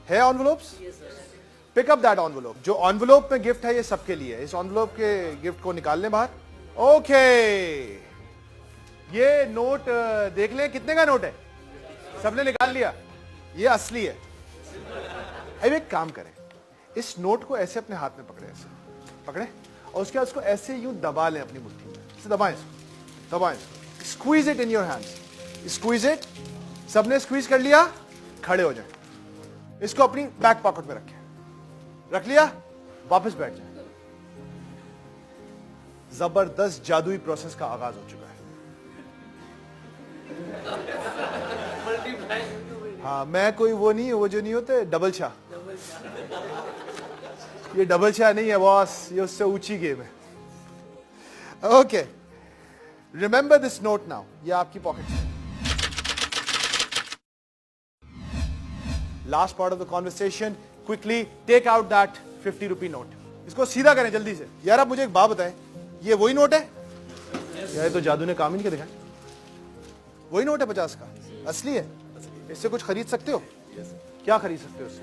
है envelopes? Pick up that envelope. जो envelope में गिफ्ट है ये सबके लिए है। इस एनवलप के गिफ्ट को निकाल लें बाहर। ओके, ये नोट देख लें कितने का नोट है। सबने निकाल लिया? ये असली है। अब एक काम करें, इस नोट को ऐसे अपने हाथ में पकड़े, ऐसे पकड़े और उसके बाद उसको ऐसे यूं दबा लें अपनी मुट्ठी में। इसे दबाएं, इसको दबाएं, squeeze it in your hands, squeeze it. सबने स्क्वीज कर लिया? खड़े हो जाए, इसको अपनी बैक पॉकेट में रखें। रख लिया? वापस बैठ जाए। जबरदस्त जादुई प्रोसेस का आगाज हो चुका है। हाँ, मैं कोई वो नहीं, वो जो नहीं होते डबल शाह, ये डबल शाह नहीं है बॉस, ये उससे ऊंची गेम है। Okay, remember this note now. ये आपकी पॉकेट है। Last part of the conversation, quickly take out that 50 rupee note. इसको सीधा करें जल्दी से। यार आप मुझे एक बात बताएं, ये वही नोट है? यार तो जादू ने काम ही नहीं दिखाया। वही नोट है 50 का? असली है? इससे कुछ खरीद सकते हो? क्या खरीद सकते हो इससे?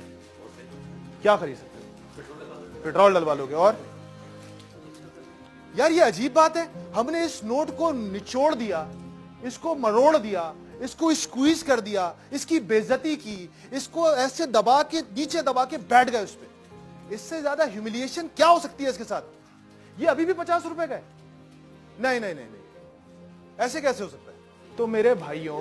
क्या खरीद सकते हो? पेट्रोल डलवा लोगे। और यार ये अजीब बात है, हमने इस नोट को निचोड़ दिया, इसको मरोड़ दिया, इसको स्क्वीज कर दिया, इसकी बेइज्जती की, इसको ऐसे दबा के नीचे दबा के बैठ गए उस पे। इससे ज्यादा ह्यूमिलिएशन क्या हो सकती है इसके साथ? ये अभी भी 50 रुपए का है। नहीं नहीं नहीं नहीं, ऐसे कैसे हो सकता है? तो मेरे भाइयों,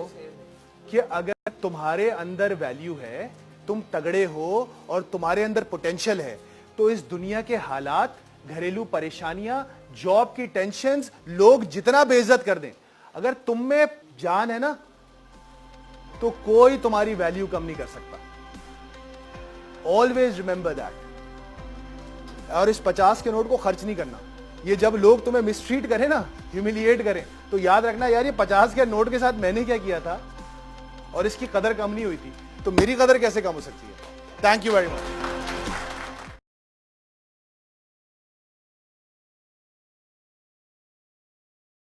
कि अगर तुम्हारे अंदर वैल्यू है, तुम तगड़े हो और तुम्हारे अंदर पोटेंशियल है, तो इस दुनिया के हालात, घरेलू परेशानियां, जॉब की टेंशन्स, लोग जितना बेइज्जत कर दें, अगर तुम में जान है ना, तो कोई तुम्हारी वैल्यू कम नहीं कर सकता। Always remember that. और इस 50 के नोट को खर्च नहीं करना। ये जब लोग तुम्हें मिसट्रीट करें ना, ह्यूमिलिएट करें, तो याद रखना यार ये 50 के नोट के साथ मैंने क्या किया था और इसकी कदर कम नहीं हुई थी, तो मेरी कदर कैसे कम हो सकती है? Thank you very much.